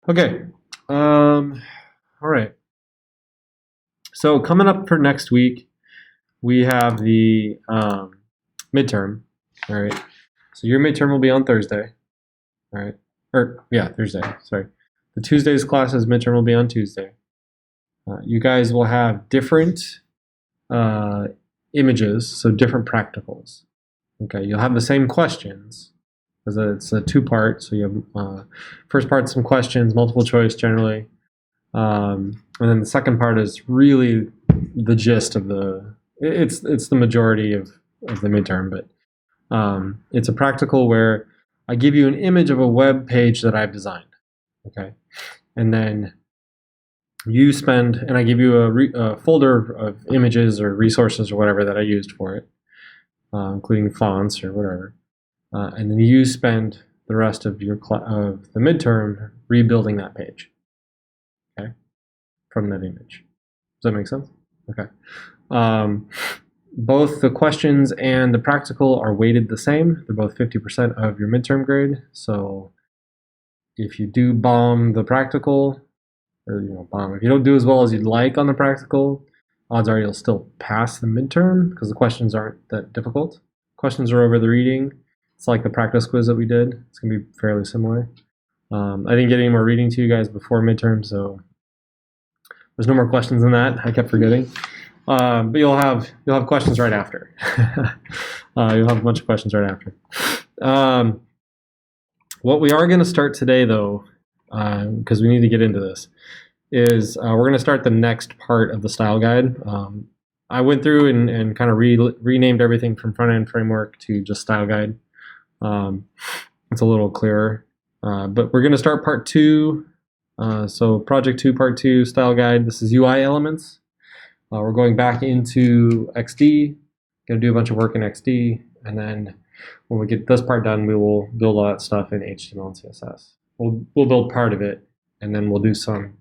Okay. All right. So coming up for next week, we have the midterm. All right. So your midterm will be on Thursday. All right. Or yeah, Thursday. Sorry. The Tuesday's classes midterm will be on Tuesday. You guys will have different images, so different practicals. Okay. You'll have the same questions, because it's a two-part. So you have first part some questions, multiple choice generally. And then the second part is really the gist of it's the majority of the midterm, but it's a practical where I give you an image of a web page that I've designed, okay, and then and I give you a folder of images or resources or whatever that I used for it, including fonts or whatever, and then you spend the rest of of the midterm rebuilding that page, okay, from that image. Does that make sense? Okay. Both the questions and the practical are weighted the same. They're both 50% of your midterm grade. So if you do bomb the practical, or if you don't do as well as you'd like on the practical, odds are you'll still pass the midterm because the questions aren't that difficult. Questions are over the reading. It's like the practice quiz that we did. It's gonna be fairly similar. I didn't get any more reading to you guys before midterm, so there's no more questions than that. I kept forgetting. But you'll have questions right after. You'll have a bunch of questions right after. What we are going to start today, though, because we need to get into this, is we're going to start the next part of the style guide. I went through and kind of renamed everything from front-end framework to just style guide. It's a little clearer. But we're going to start part 2. So project 2, part 2, style guide. This is UI elements. We're going back into XD, going to do a bunch of work in XD, and then when we get this part done, we will build all that stuff in HTML and CSS. We'll build part of it, and then we'll do some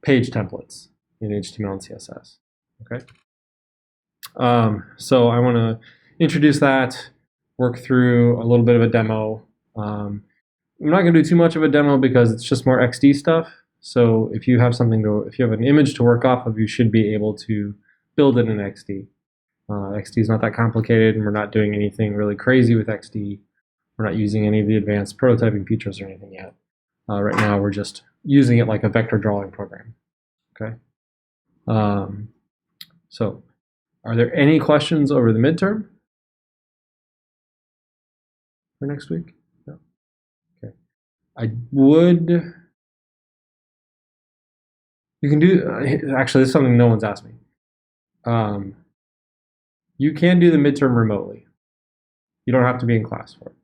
page templates in HTML and CSS. Okay. So I want to introduce that, work through a little bit of a demo. I'm not going to do too much of a demo because it's just more XD stuff. So if you have if you have an image to work off of, you should be able to build it in XD. XD is not that complicated, and we're not doing anything really crazy with XD. We're not using any of the advanced prototyping features or anything yet. Right now, we're just using it like a vector drawing program. Okay. So, are there any questions over the midterm for next week? No. Okay. You can do, actually, this is something no one's asked me. You can do the midterm remotely. You don't have to be in class for it.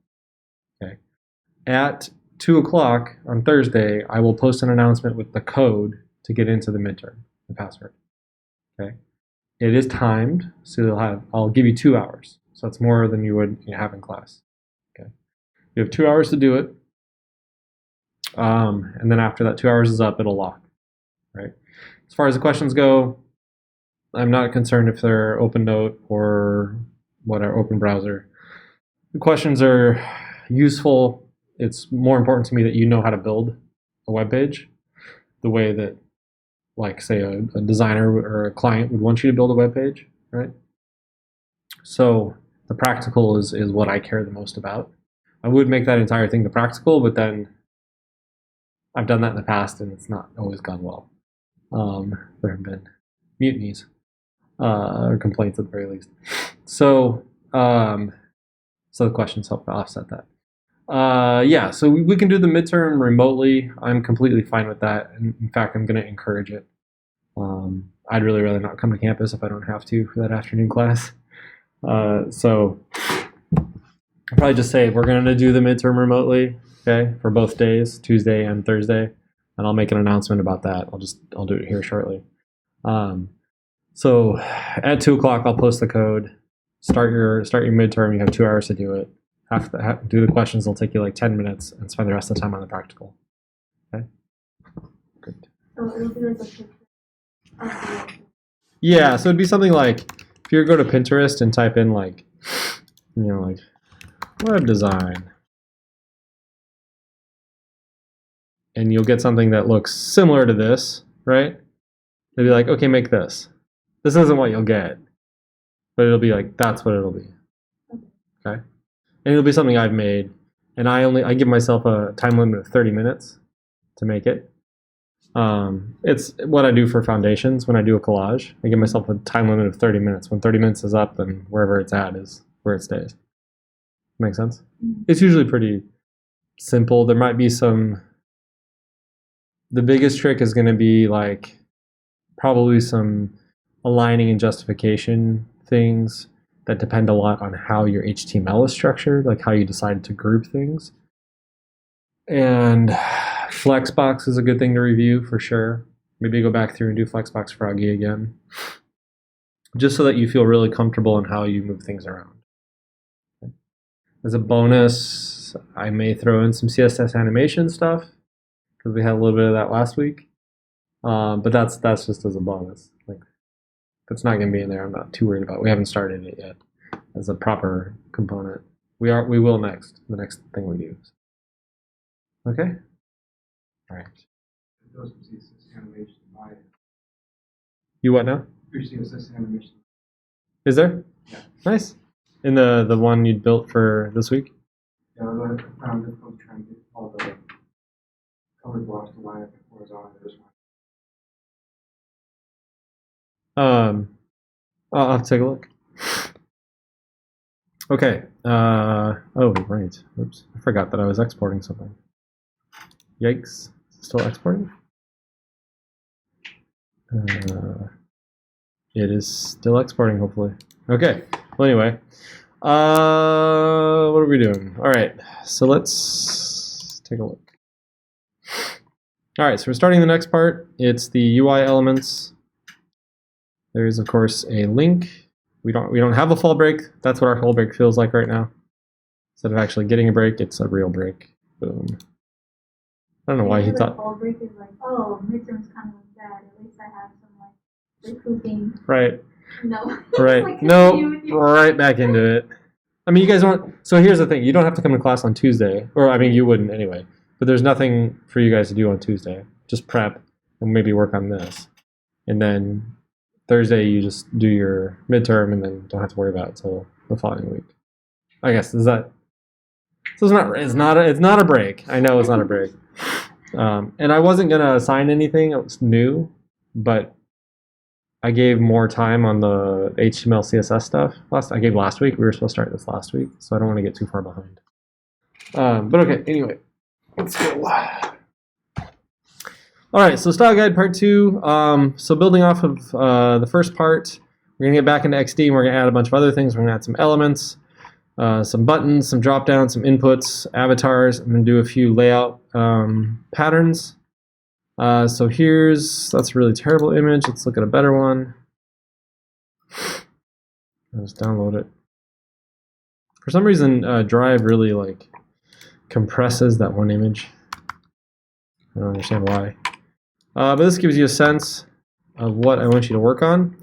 Okay. At 2 o'clock on Thursday, I will post an announcement with the code to get into the midterm, the password. Okay. It is timed, so I'll give you 2 hours. So that's more than you would have in class. Okay. You have 2 hours to do it. And then after that 2 hours is up, it'll lock. Right. As far as the questions go, I'm not concerned if they're OpenNote or whatever, open browser. The questions are useful. It's more important to me that you know how to build a web page the way that, like, say, a designer or a client would want you to build a web page, right? So the practical is what I care the most about. I would make that entire thing the practical, but then I've done that in the past and it's not always gone well. There have been mutinies or complaints at the very least. So, so the questions help to offset that. Yeah, so we can do the midterm remotely. I'm completely fine with that. In fact, I'm going to encourage it. I'd really rather not come to campus if I don't have to for that afternoon class. So I'll probably just say we're going to do the midterm remotely, okay, for both days, Tuesday and Thursday, and I'll make an announcement about that. I'll do it here shortly. So at 2 o'clock, I'll post the code. Start your midterm. You have 2 hours to do it. Do the questions. It'll take you like 10 minutes, and spend the rest of the time on the practical. Okay. Good. So it'll be like a yeah. So it'd be something like if you go to Pinterest and type in like web design, and you'll get something that looks similar to this, right? They'll be like, okay, make this. This isn't what you'll get, but it'll be like, that's what it'll be. Okay? And it'll be something I've made, and I give myself a time limit of 30 minutes to make it. It's what I do for foundations when I do a collage. I give myself a time limit of 30 minutes. When 30 minutes is up, then wherever it's at is where it stays. Make sense? It's usually pretty simple. There might be some. The biggest trick is going to be like probably some aligning and justification things that depend a lot on how your HTML is structured, like how you decide to group things. And Flexbox is a good thing to review for sure. Maybe go back through and do Flexbox Froggy again, just so that you feel really comfortable in how you move things around. As a bonus, I may throw in some CSS animation stuff because we had a little bit of that last week. But that's just as a bonus. Like, that's not going to be in there. I'm not too worried about it. We haven't started it yet as a proper component. We will next. The next thing we do. Okay. All right. Those CSS animation by it. You what now? Your CSS animation. Is there? Yeah. Nice. In the one you built for this week? Yeah, I found it difficult trying to get all the color blocks to line up horizontally. There's one. I'll have to take a look. Okay. Oh, right. Oops. I forgot that I was exporting something. Yikes. Still exporting? It is still exporting, hopefully. Okay. Well, anyway. What are we doing? All right. So let's take a look. All right. So we're starting the next part. It's the UI elements. There is, of course, a link. We don't have a fall break. That's what our fall break feels like right now. Instead of actually getting a break, it's a real break. Boom. I don't know why he thought. Fall break is like, oh, midterm's kind of bad. At least I have some like recouping. Right. No. Right. Like, No. Right back into it. I mean, you guys don't. So here's the thing: you don't have to come to class on Tuesday, or I mean, you wouldn't anyway. But there's nothing for you guys to do on Tuesday. Just prep and maybe work on this, and then Thursday you just do your midterm, and then don't have to worry about it until the following week. I guess is that. So it's not a break. I know it's not a break. And I wasn't gonna assign anything. It was new, but I gave more time on the HTML CSS stuff. I gave last week. We were supposed to start this last week, so I don't want to get too far behind. But okay. Anyway, let's go. All right. So style guide part 2. So building off of the first part, we're gonna get back into XD and we're gonna add a bunch of other things. We're gonna add some elements. Some buttons, some drop downs, some inputs, avatars, and then do a few layout patterns. So that's a really terrible image. Let's look at a better one. I'll just download it. For some reason, Drive really like compresses that one image. I don't understand why. But this gives you a sense of what I want you to work on,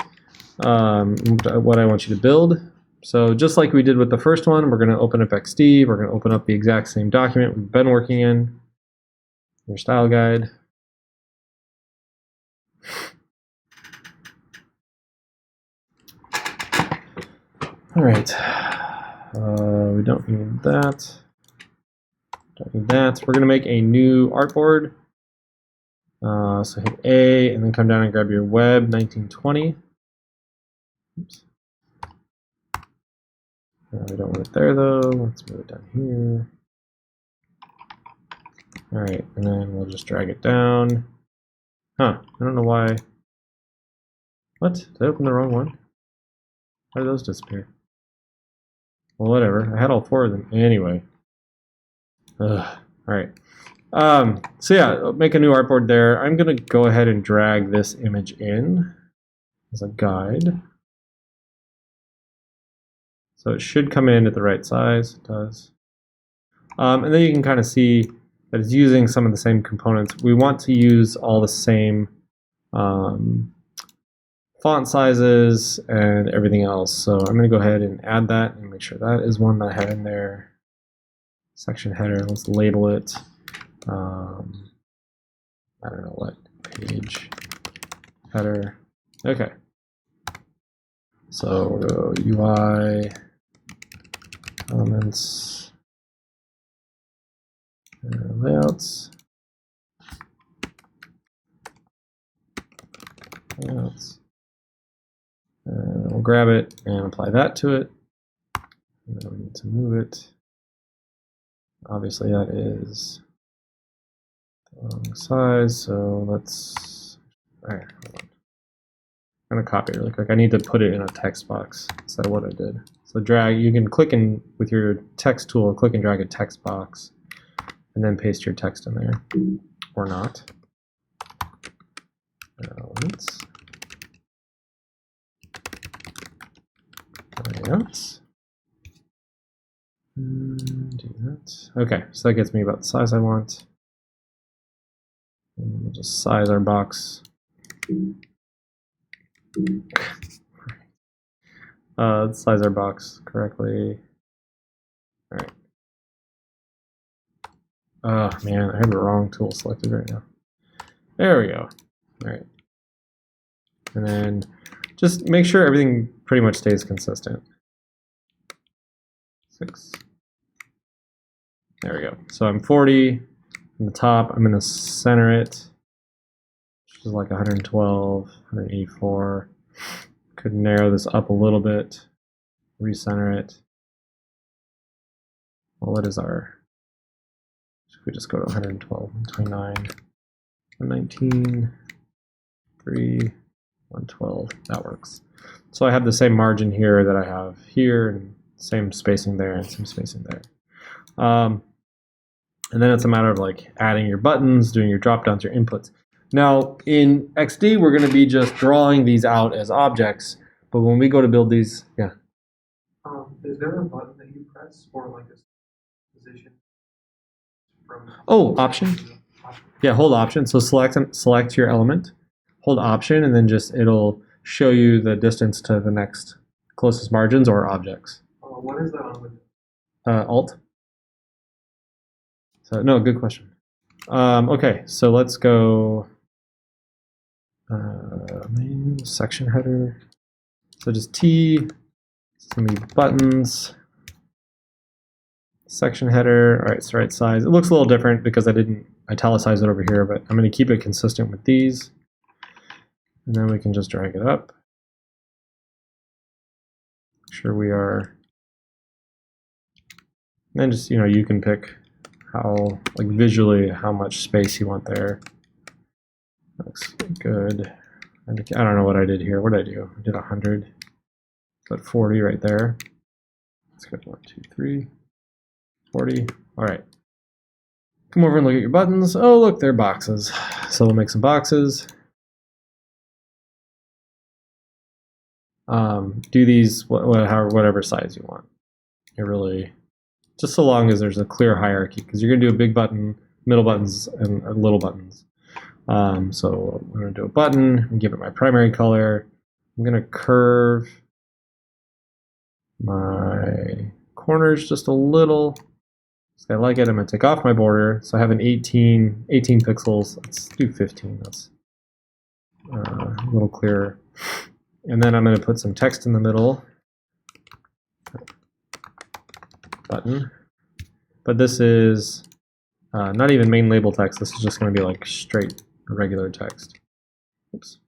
what I want you to build. So just like we did with the first one, we're going to open up XD. We're going to open up the exact same document we've been working in. Your style guide. All right. We don't need that. Don't need that. We're going to make a new artboard. So hit A and then come down and grab your web 1920. Oops. We don't want it there though. Let's move it down here. All right, and then we'll just drag it down. Huh, I don't know why. What? Did I open the wrong one? How did those disappear? Well, whatever. I had all 4 of them. Anyway. All right. So yeah, I'll make a new artboard there. I'm going to go ahead and drag this image in as a guide. So it should come in at the right size. It does. And then you can kind of see that it's using some of the same components. We want to use all the same font sizes and everything else. So I'm going to go ahead and add that and make sure that is one that I have in there. Section header, let's label it I don't know what, page header. Okay. So we'll go UI elements layouts. Layouts. And we'll grab it and apply that to it. And then we need to move it. Obviously that is the wrong size, so let's, all right, hold on. I'm gonna copy it really quick. I need to put it in a text box instead of what I did. So drag, you can click in with your text tool, click and drag a text box, and then paste your text in there, or not. Elements. Layouts. Do that. Okay, so that gets me about the size I want. And we'll just size our box. Size our box correctly. All right. Oh man, I have the wrong tool selected right now. There we go. All right. And then just make sure everything pretty much stays consistent. 6. There we go. So I'm 40 on the top. I'm going to center it, which is like 112, 184. Could narrow this up a little bit, recenter it. Well, what is our, if we just go to 112, 129, 119, 3, 112, that works. So I have the same margin here that I have here, and same spacing there, and same spacing there. And then it's a matter of like adding your buttons, doing your drop downs, your inputs. Now in XD, we're going to be just drawing these out as objects, but when we go to build these, yeah. Is there a button that you press for like a position? From Option. Yeah, hold Option. So select your element, hold Option, and then just it'll show you the distance to the next closest margins or objects. What is that on with? Alt. So no, good question. Okay, so let's go main section header. So just T, it's gonna be buttons, section header. All right, it's the right size. It looks a little different because I didn't italicize it over here, but I'm gonna keep it consistent with these. And then we can just drag it up. Make sure we are, and then just, you can pick how, like visually, how much space you want there. Looks good. I don't know what I did here. What did I do? I did 100, but 40 right there. Let's go 1, 2, 3, 40. All right. Come over and look at your buttons. Oh, look, they're boxes. So we'll make some boxes. Do these whatever size you want. It really, just so long as there's a clear hierarchy, because you're going to do a big button, middle buttons, and little buttons. So I'm going to do a button and give it my primary color. I'm going to curve my corners just a little. So I like it. I'm going to take off my border. So I have an 18 pixels. Let's do 15. That's a little clearer. And then I'm going to put some text in the middle. Button. But this is not even main label text. This is just going to be like straight regular text. Oops.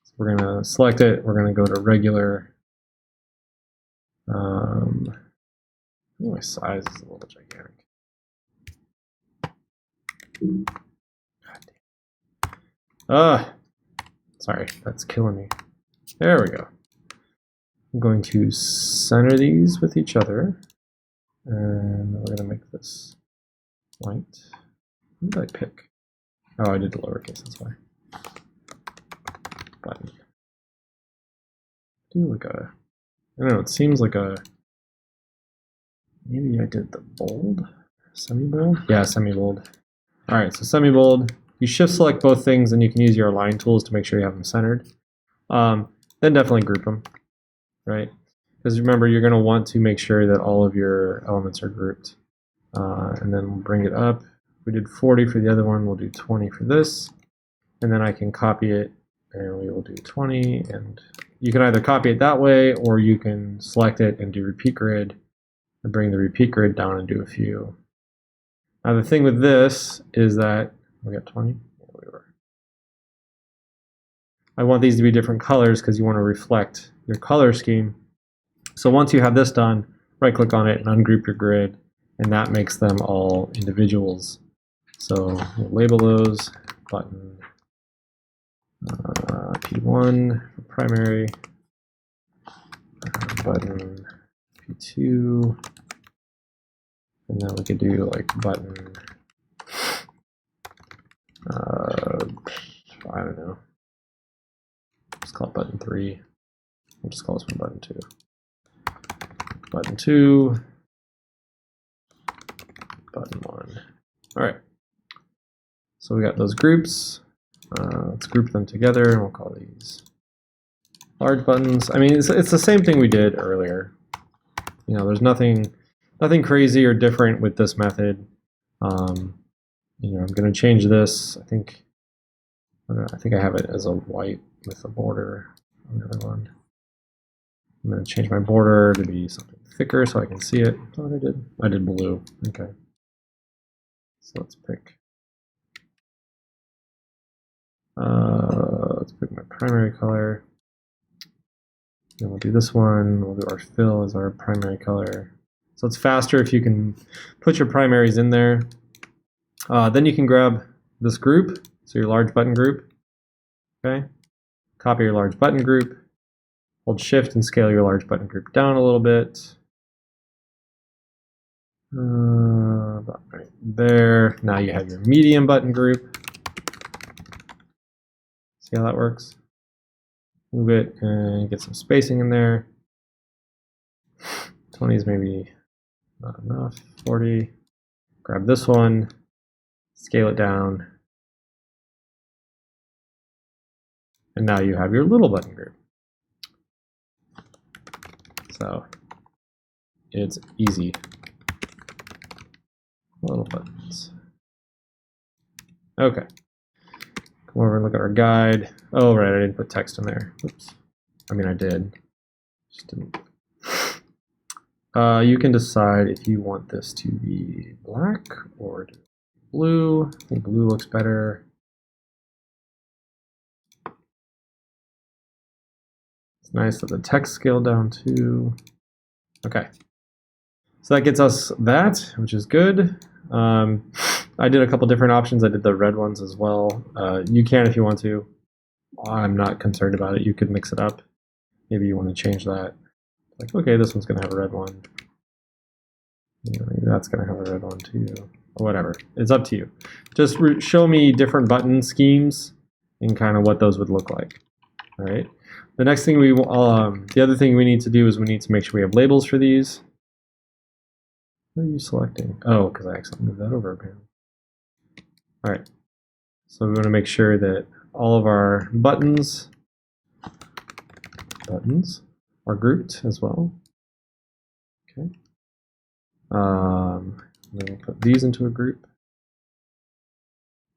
So we're going to select it. We're going to go to regular. I think my size is a little bit gigantic. Sorry, that's killing me. There we go. I'm going to center these with each other. And we're going to make this white. What did I pick? Oh, I did the lowercase, that's why. Button. Do like a, I don't know, it seems like a, maybe I did the bold, semi-bold? Yeah, semi-bold. All right, so semi-bold. You shift select both things and you can use your align tools to make sure you have them centered. Then definitely group them, right? Because remember, you're going to want to make sure that all of your elements are grouped. And then we'll bring it up. we did 40 for the other one, we'll do 20 for this. And then I can copy it, and we will do 20. And you can either copy it that way, or you can select it and do repeat grid, and bring the repeat grid down and do a few. Now the thing with this is that we got 20. I want these to be different colors because you want to reflect your color scheme. So once you have this done, right click on it and ungroup your grid, and that makes them all individuals. So we'll label those button P1 for primary, button P2, and then we could do like button, I don't know, let's call it button 3. We'll just call this one button 2. Button 2, button 1. All right, so we got those groups. Let's group them together, and we'll call these large buttons. I mean, it's the same thing we did earlier. You know, there's nothing crazy or different with this method. You know, I'm going to change this. I think I have it as a white with a border on the other one. I'm going to change my border to be something thicker so I can see it. That's what I did. I did blue. Okay. So let's pick my primary color. Then we'll do this one. We'll do our fill as our primary color. So it's faster if you can put your primaries in there. Then you can grab this group, so your large button group. Okay. Copy your large button group. Hold Shift and scale your large button group down a little bit. About right there. Now you have your medium button group. See how that works? Move it and get some spacing in there. 20 is maybe not enough. 40. Grab this one, scale it down, and now you have your little button group. So it's easy. Little buttons. Okay. Come over and look at our guide. Oh, right, I didn't put text in there. Oops. I mean, I did. Just didn't. You can decide if you want this to be black or blue. I think blue looks better. It's nice that the text scaled down too. Okay. So that gets us that, which is good. I did a couple different options. I did the red ones as well. You can if you want to. I'm not concerned about it. You could mix it up. Maybe you want to change that. Like, okay, this one's going to have a red one. You know, maybe that's going to have a red one too. Or whatever. It's up to you. Just show me different button schemes and kind of what those would look like. All right. The next thing the other thing we need to do is we need to make sure we have labels for these. What are you selecting? Oh, because I accidentally moved that over apparently. All right. So we want to make sure that all of our buttons are grouped as well. Okay. Then we'll put these into a group.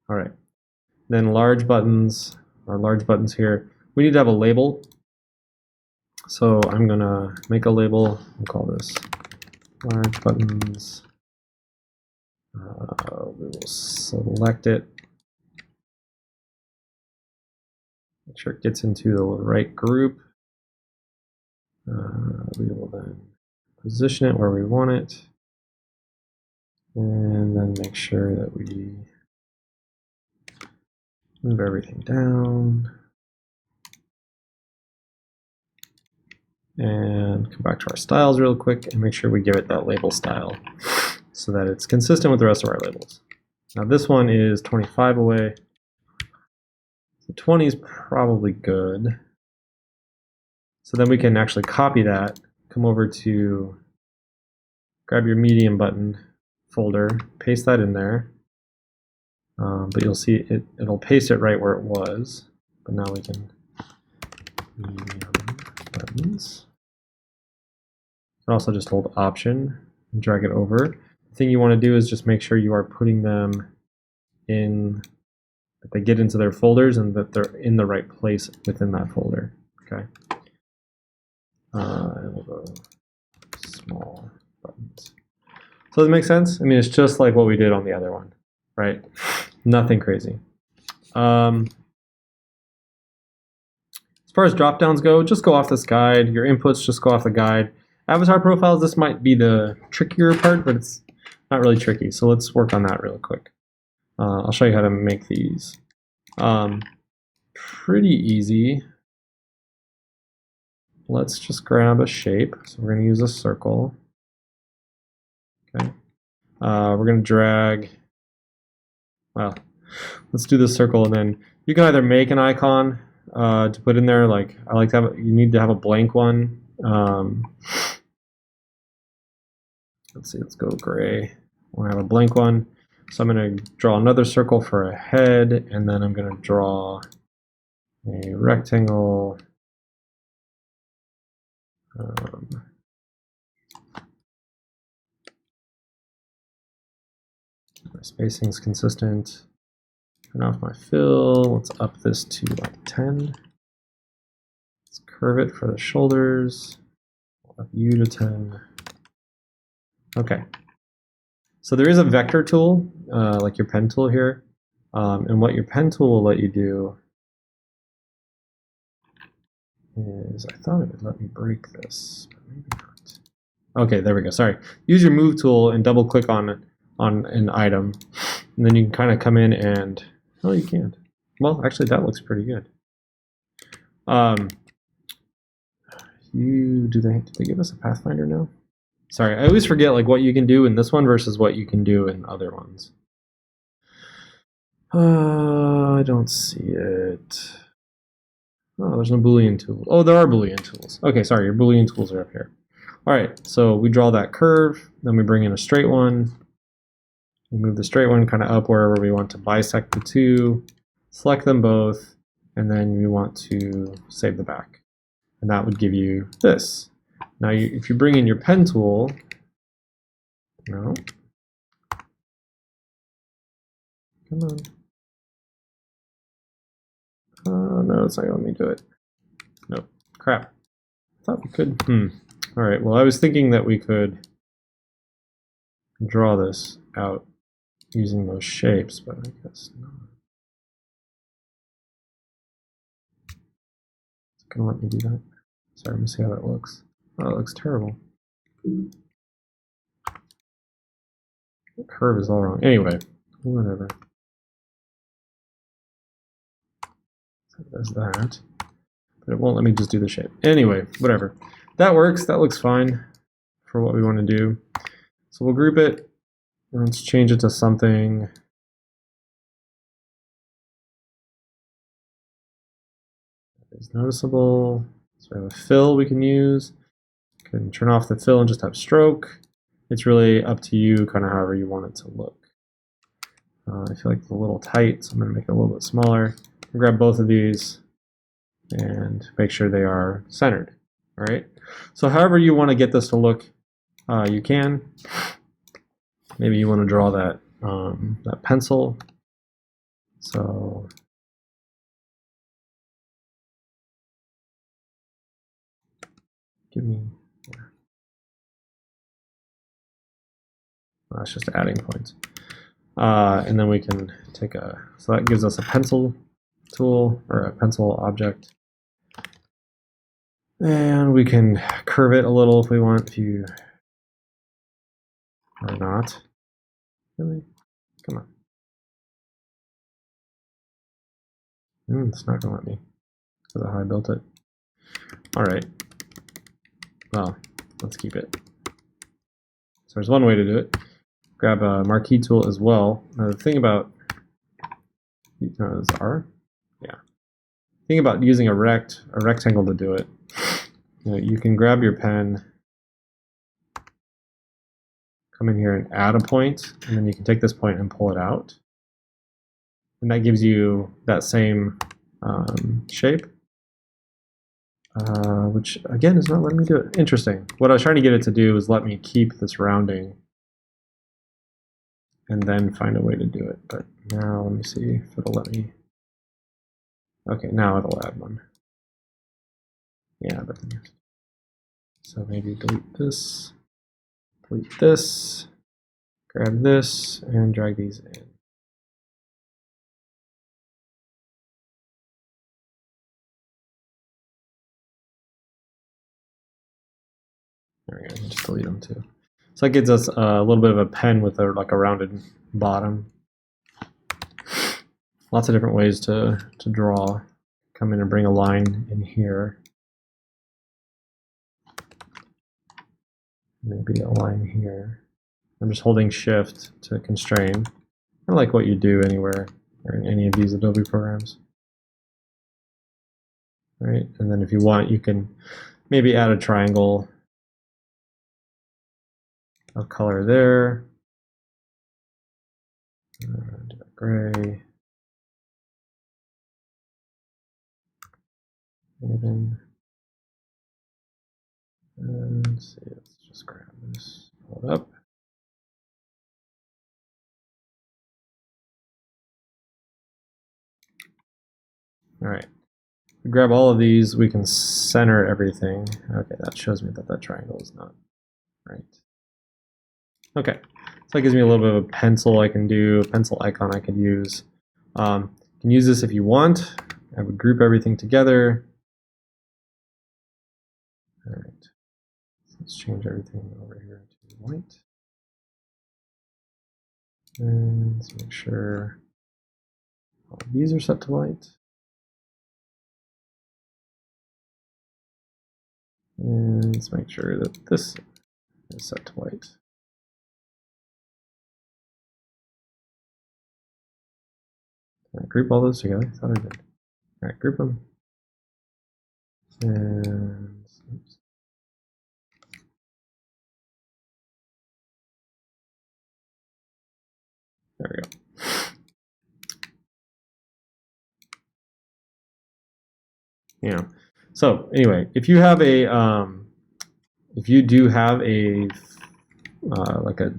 All right. Then large buttons, our large buttons here. We need to have a label. So I'm gonna make a label and call this large buttons. We will select it. Make sure it gets into the right group. We will then position it where we want it. And then make sure that we move everything down. And come back to our styles real quick and make sure we give it that label style so that it's consistent with the rest of our labels. Now this one is 25 away. So 20 is probably good. So then we can actually copy that, come over to grab your medium button folder, paste that in there. But you'll see it'll paste it right where it was. But now we can medium buttons. And also just hold Option and drag it over. The thing you want to do is just make sure you are putting them in, that they get into their folders and that they're in the right place within that folder. Okay. And we'll go small buttons. So does it make sense? I mean, it's just like what we did on the other one, right? Nothing crazy. As far as drop-downs go, just go off this guide. Your inputs, just go off the guide. Avatar profiles, this might be the trickier part, but it's not really tricky. So let's work on that real quick. I'll show you how to make these. Pretty easy. Let's just grab a shape. So we're going to use a circle. Okay. We're going to drag, well, let's do this circle, and then you can either make an icon to put in there. Like I like to have, you need to have a blank one. Let's see, let's go gray. We'll have a blank one. So I'm going to draw another circle for a head, and then I'm going to draw a rectangle. My spacing's consistent. Turn off my fill. Let's up this to like 10. Let's curve it for the shoulders. Up U to 10. Okay. So there is a vector tool, like your pen tool here. And what your pen tool will let you do is, I thought it would let me break this, but maybe not. Okay, there we go. Sorry. Use your move tool and double click on an item, and then you can kind of come in and, oh, you can't. Well, actually, that looks pretty good. Did they give us a Pathfinder now? Sorry, I always forget like what you can do in this one versus what you can do in other ones. I don't see it. Oh, there's no Boolean tool. Oh, there are Boolean tools. Okay, sorry, your Boolean tools are up here. All right, so we draw that curve, then we bring in a straight one. We move the straight one kind of up wherever we want to bisect the two, select them both, and then we want to save the back. And that would give you this. Now, if you bring in your pen tool, no, come on. No, it's not gonna let me do it. Nope, crap. I thought we could. All right, well, I was thinking that we could draw this out using those shapes, but I guess not. It's gonna let me do that. Sorry, let me see how that looks. Oh, it looks terrible. The curve is all wrong. Anyway, whatever. So it does that, but it won't let me just do the shape. Anyway, whatever. That works. That looks fine for what we want to do. So we'll group it. Let's change it to something that is noticeable. So we have a fill we can use. You can turn off the fill and just have stroke. It's really up to you, kind of however you want it to look. I feel like it's a little tight, so I'm going to make it a little bit smaller. I'll grab both of these and make sure they are centered. All right. So however you want to get this to look, you can. Maybe you want to draw that that pencil. So give me. That's just adding points. And then we can take so that gives us a pencil tool or a pencil object. And we can curve it a little if we want to, or not. Really? Come on. It's not gonna let me because of how I built it. All right. Well, let's keep it. So there's one way to do it. Grab a marquee tool as well. Now the thing about is R, yeah. The thing about using a rectangle to do it, you can grab your pen, come in here and add a point, and then you can take this point and pull it out, and that gives you that same shape, which again is not letting me do it. Interesting. What I was trying to get it to do is let me keep this rounding and then find a way to do it. But now let me see if it'll let me. Okay, now it'll add one. Yeah, but so maybe delete this, grab this, and drag these in. There we go, just delete them too. So that gives us a little bit of a pen with a rounded bottom. Lots of different ways to draw. Come in and bring a line in here. Maybe a line here. I'm just holding Shift to constrain. Kind of like what you do anywhere or in any of these Adobe programs. All right, and then if you want, you can maybe add a triangle of color there. Do a gray. Anything. And let's see, let's just grab this, pull it up. All right, we grab all of these, we can center everything. Okay, that shows me that that triangle is not right. Okay, so that gives me a little bit of a pencil I can do, a pencil icon I could use. You can use this if you want. I would group everything together. All right, so let's change everything over here to white. And let's make sure all of these are set to white. And let's make sure that this is set to white. Can I group all those together? I thought I did. All right, group them. And oops. There we go. Yeah. So anyway, if you have a, if you do have a like a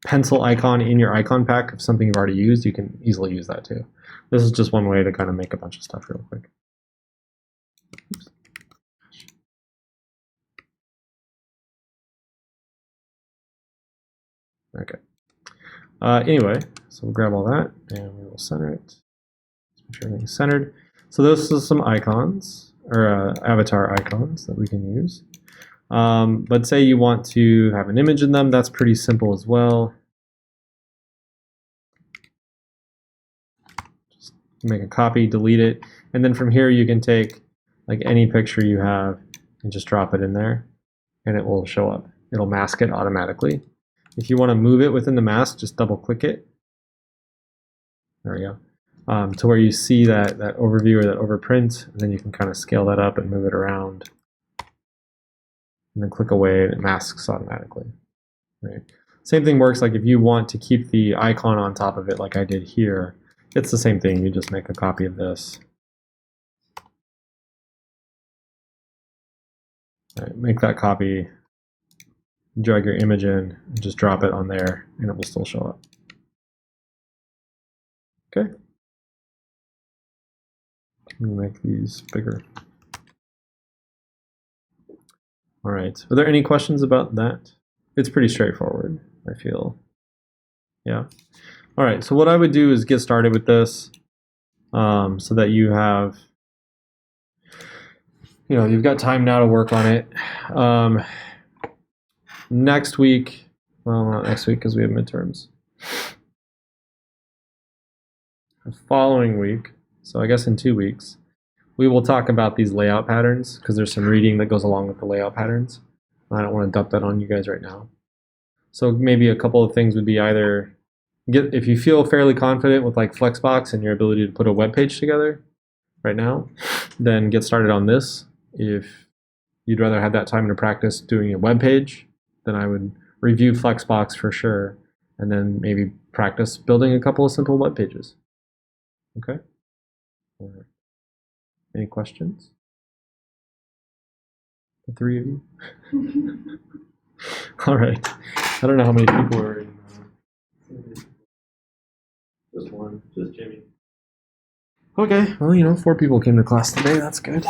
pencil icon in your icon pack of something you've already used, you can easily use that too. This is just one way to kind of make a bunch of stuff real quick. Oops. Okay. Anyway, so we'll grab all that and we will center it. Let's make sure everything's centered. So those are some icons or avatar icons that we can use. But say you want to have an image in them, that's pretty simple as well. Just make a copy, delete it, and then from here you can take like any picture you have and just drop it in there and it will show up. It'll mask it automatically. If you want to move it within the mask, just double click it. There we go. To where you see that overview or that overprint, and then you can kind of scale that up and move it around. And then click away and it masks automatically. Right. Same thing works like if you want to keep the icon on top of it like I did here, it's the same thing. You just make a copy of this. Right, make that copy, drag your image in, and just drop it on there, and it will still show up. Okay. Let me make these bigger. All right. Are there any questions about that? It's pretty straightforward, I feel. Yeah. All right. So what I would do is get started with this so that you have, you've got time now to work on it. Next week, well, not next week because we have midterms. The following week, so I guess in 2 weeks, we will talk about these layout patterns because there's some reading that goes along with the layout patterns. I don't want to dump that on you guys right now. So maybe a couple of things would be either if you feel fairly confident with like Flexbox and your ability to put a web page together right now, then get started on this. If you'd rather have that time to practice doing a web page, then I would review Flexbox for sure, and then maybe practice building a couple of simple web pages. Okay? Any questions? The three of you? All right. I don't know how many people are in. one, just Jimmy. Okay, well, 4 people came to class today. That's good.